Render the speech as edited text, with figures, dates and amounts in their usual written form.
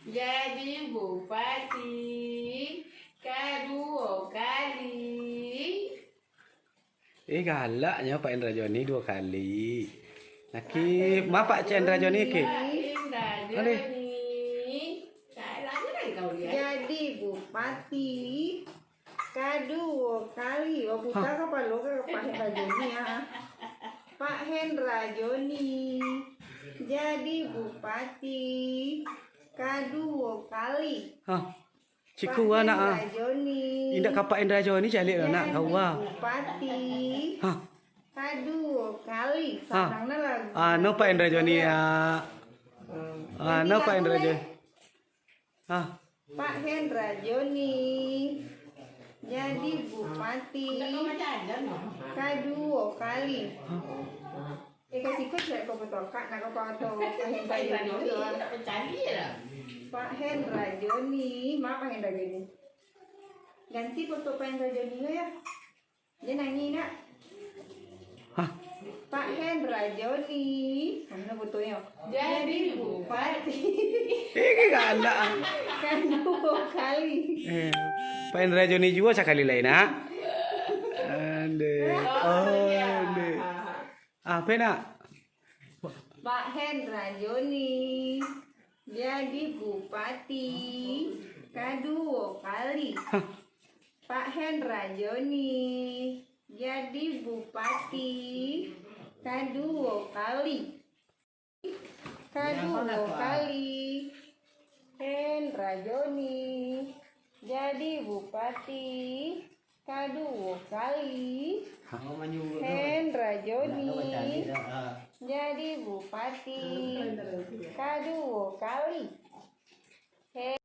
jadi bupati kedua kali. Galaknya Pak Indra Joni 2 kali. Nakip, ma Pak Indra Joni ke? Jadi bupati kedua kali. Oh, putar apa lo ke Pak Hendra Joni ya? Pak Hendra Joni jadi bupati kedua kali. Ciku anak Joni. Indak Pak Indra Joni jalik anak kau bupati kedua kali. Sarangna lagu. No Pak Indra Joni ya. No Pak Indra Joni. Pak Hendra Joni jadi bupati kedua kali. Kasih ikut saya kau betul kak, nak kau atau Pak Hendra Joni. Pak Hendra Joni, ma Pak Hendra Joni. Ganti foto Pak Hendra Joni ya. Dia nyanyi nak. Pak Hendra Joni, mana fotonya? Jadi bupati. Galak. Kedua kali. Pak Indra Joni juga sekali lain nak. Apa nak? Pak Hendra Joni jadi bupati kedua kali. Pak Hendra Joni jadi bupati kedua kali. Kedua kali. Hendra Joni jadi bupati kedua kali. Hendra Joni jadi bupati kedua kali.